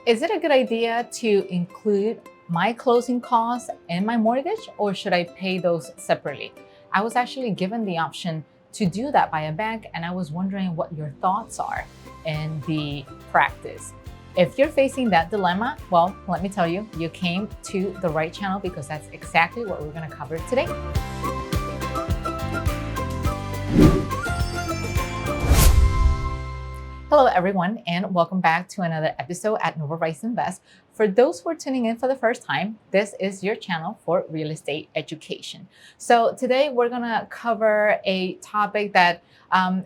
Is it a good idea to include my closing costs in my mortgage, or should I pay those separately? I was actually given the option to do that by a bank, and I was wondering what your thoughts are in the practice. If you're facing that dilemma, well, let me tell you, you came to the right channel because that's exactly what we're going to cover today. Hello, everyone, and welcome back to another episode at Nova Rice Invest. For those who are tuning in for the first time, this is your channel for real estate education. So today we're going to cover a topic that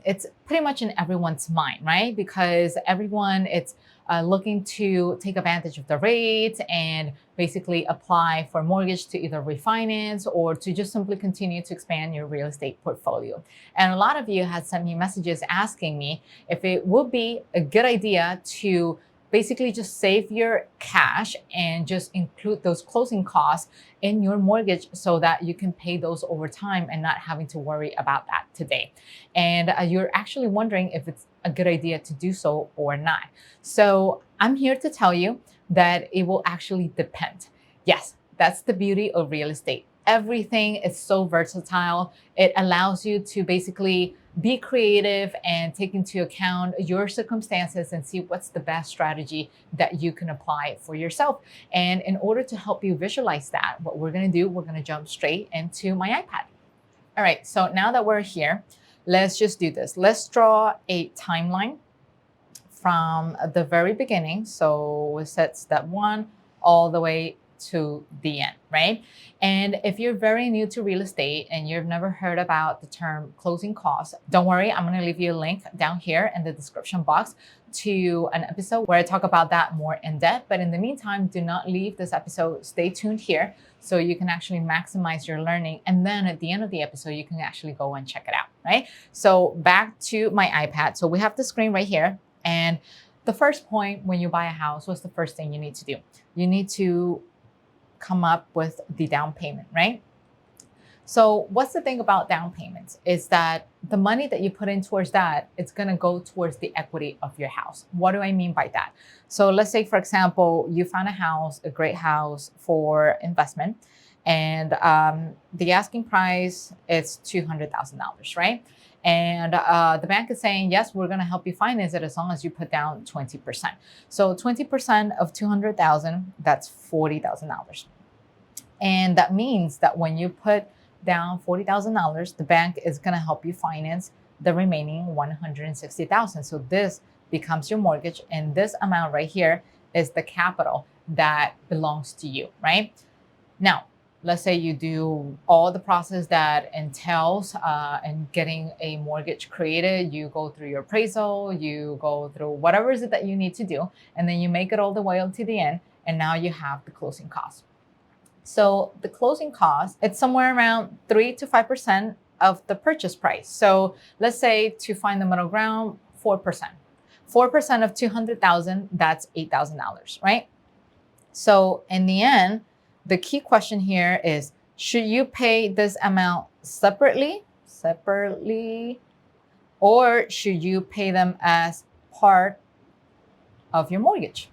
it's pretty much in everyone's mind, right? Because everyone it's looking to take advantage of the rates and basically apply for mortgage to either refinance or to just simply continue to expand your real estate portfolio. And a lot of you had sent me messages asking me if it would be a good idea to basically just save your cash and just include those closing costs in your mortgage so that you can pay those over time and not having to worry about that today. And you're actually wondering if it's a good idea to do so or not. So I'm here to tell you that it will actually depend. Yes, that's the beauty of real estate. Everything is so versatile. It allows you to basically be creative and take into account your circumstances and see what's the best strategy that you can apply for yourself. And in order to help you visualize that, what we're going to do, we're going to jump straight into my iPad. All right, so now that we're here, let's just do this. Let's draw a timeline from the very beginning. So we set step one all the way to the end, right? And if you're very new to real estate and you've never heard about the term closing costs, don't worry, I'm going to leave you a link down here in the description box to an episode where I talk about that more in depth. But in the meantime, do not leave this episode. Stay tuned here so you can actually maximize your learning. And then at the end of the episode, you can actually go and check it out, right? So back to my iPad. So we have the screen right here. And the first point when you buy a house, what's the first thing you need to do? You need to come up with the down payment, right? So what's the thing about down payments is that the money that you put in towards that, it's going to go towards the equity of your house. What do I mean by that? So let's say, for example, you found a house, a great house for investment, and the asking price is $200,000, right? And the bank is saying, yes, we're going to help you finance it as long as you put down 20%. So 20% of 200,000, that's $40,000. And that means that when you put down $40,000, the bank is going to help you finance the remaining 160,000. So this becomes your mortgage. And this amount right here is the capital that belongs to you, right? Now, let's say you do all the process that entails in getting a mortgage created. You go through your appraisal, you go through whatever is it that you need to do, and then you make it all the way up to the end, and now you have the closing costs. So the closing cost, it's somewhere around 3 to 5% of the purchase price. So let's say to find the middle ground, 4%. 4% of 200,000, that's $8,000, right? So in the end, the key question here is, should you pay this amount separately, or should you pay them as part of your mortgage,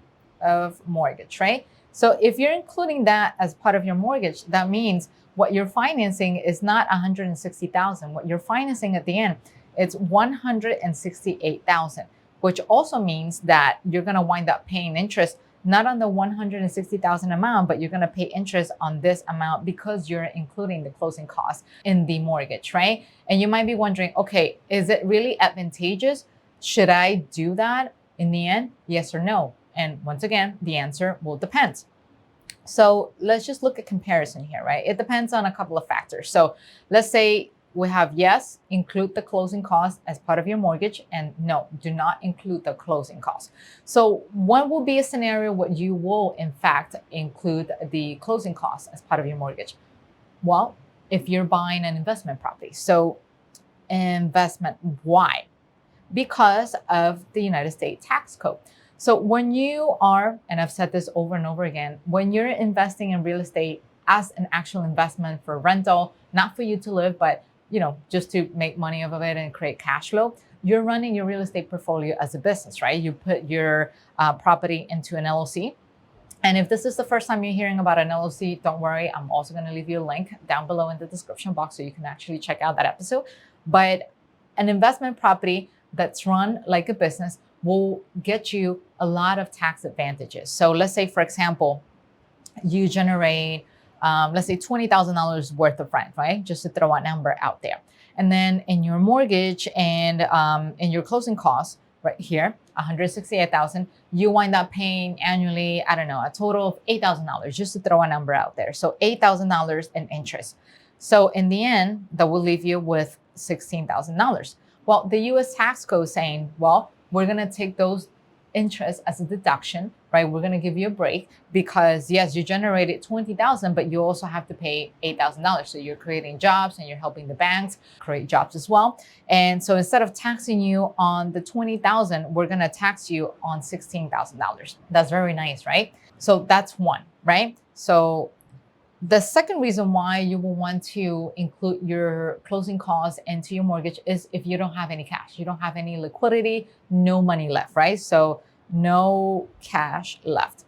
right? So if you're including that as part of your mortgage, that means what you're financing is not 160,000. What you're financing at the end, it's 168,000, which also means that you're going to wind up paying interest not on the 160,000 amount, but you're going to pay interest on this amount because you're including the closing costs in the mortgage, right? And you might be wondering, okay, is it really advantageous? Should I do that in the end? Yes or no? And once again, the answer will depend. So let's just look at comparison here, right? It depends on a couple of factors. So let's say we have yes, include the closing costs as part of your mortgage, and no, do not include the closing costs. So what will be a scenario where you will in fact include the closing costs as part of your mortgage? Well, if you're buying an investment property. So investment, why? Because of the United States tax code. So when you are, and I've said this over and over again, when you're investing in real estate as an actual investment for rental, not for you to live, but just to make money off of it and create cash flow, you're running your real estate portfolio as a business, right? You put your property into an LLC. And if this is the first time you're hearing about an LLC, don't worry. I'm also going to leave you a link down below in the description box so you can actually check out that episode. But an investment property that's run like a business will get you a lot of tax advantages. So let's say, for example, you generate, let's say $20,000 worth of rent, right? Just to throw a number out there. And then in your mortgage and in your closing costs, right here, 168,000, you wind up paying annually, I don't know, a total of $8,000, just to throw a number out there. So $8,000 in interest. So in the end, that will leave you with $16,000. Well, the US tax code is saying, well, we're going to take those interest as a deduction, right? We're going to give you a break because yes, you generated 20,000, but you also have to pay $8,000. So you're creating jobs and you're helping the banks create jobs as well. And so instead of taxing you on the 20,000, we're going to tax you on $16,000. That's very nice, right? So that's one, right? So the second reason why you will want to include your closing costs into your mortgage is if you don't have any cash, you don't have any liquidity, no money left, right? So no cash left.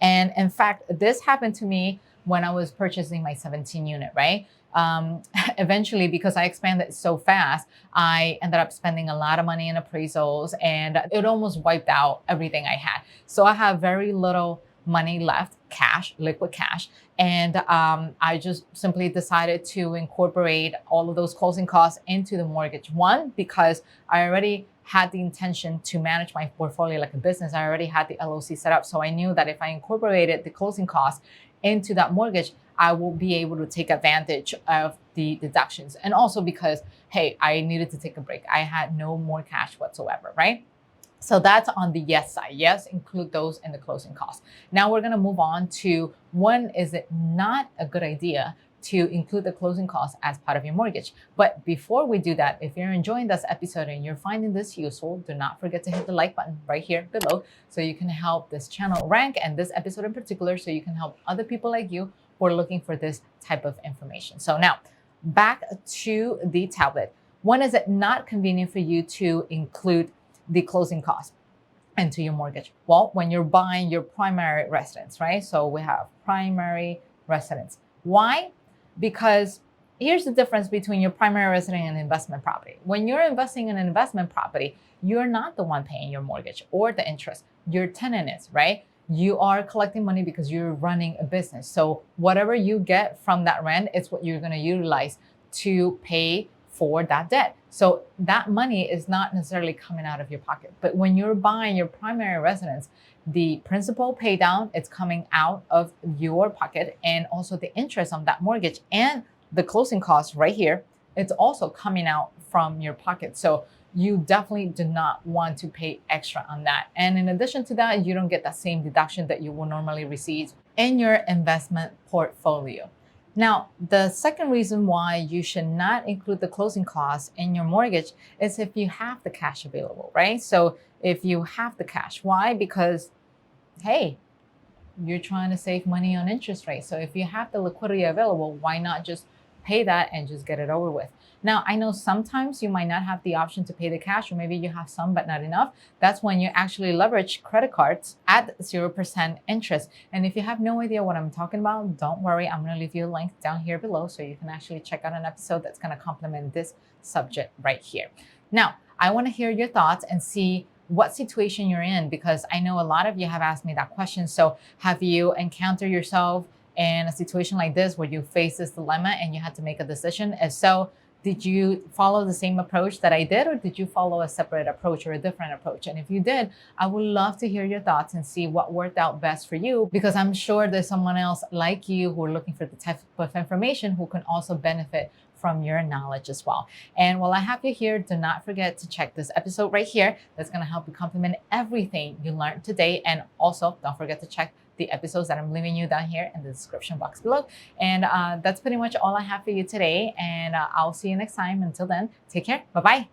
And in fact, this happened to me when I was purchasing my 17 unit, right? Eventually, because I expanded so fast, I ended up spending a lot of money in appraisals and it almost wiped out everything I had. So I have very little money left, cash, liquid cash. And I just simply decided to incorporate all of those closing costs into the mortgage. One, because I already had the intention to manage my portfolio like a business. I already had the LLC set up. So I knew that if I incorporated the closing costs into that mortgage, I will be able to take advantage of the deductions. And also because, hey, I needed to take a break. I had no more cash whatsoever, right? So that's on the yes side. Yes, include those in the closing costs. Now we're going to move on to when is it not a good idea to include the closing costs as part of your mortgage. But before we do that, if you're enjoying this episode and you're finding this useful, do not forget to hit the like button right here below so you can help this channel rank and this episode in particular so you can help other people like you who are looking for this type of information. So now back to the tablet. When is it not convenient for you to include the closing costs into your mortgage? Well, when you're buying your primary residence, right? So we have primary residence. Why? Because here's the difference between your primary residence and investment property. When you're investing in an investment property, you're not the one paying your mortgage or the interest. Your tenant is, right? You are collecting money because you're running a business. So whatever you get from that rent is what you're going to utilize to pay for that debt. So that money is not necessarily coming out of your pocket. But when you're buying your primary residence, the principal pay down, it's coming out of your pocket, and also the interest on that mortgage and the closing costs right here, it's also coming out from your pocket. So you definitely do not want to pay extra on that. And in addition to that, you don't get that same deduction that you will normally receive in your investment portfolio. Now, the second reason why you should not include the closing costs in your mortgage is if you have the cash available, right? So if you have the cash, why? Because, hey, you're trying to save money on interest rates. So if you have the liquidity available, why not just pay that and just get it over with? Now, I know sometimes you might not have the option to pay the cash, or maybe you have some, but not enough. That's when you actually leverage credit cards at 0% interest. And if you have no idea what I'm talking about, don't worry. I'm going to leave you a link down here below so you can actually check out an episode that's going to complement this subject right here. Now, I want to hear your thoughts and see what situation you're in, because I know a lot of you have asked me that question. So have you encountered yourself in a situation like this where you face this dilemma and you had to make a decision? If so, did you follow the same approach that I did, or did you follow a separate approach or a different approach? And if you did, I would love to hear your thoughts and see what worked out best for you, because I'm sure there's someone else like you who are looking for the type of information who can also benefit from your knowledge as well. And while I have you here, do not forget to check this episode right here. That's going to help you complement everything you learned today. And also don't forget to check the episodes that I'm leaving you down here in the description box below. And that's pretty much all I have for you today. And I'll see you next time. Until then, take care. Bye-bye.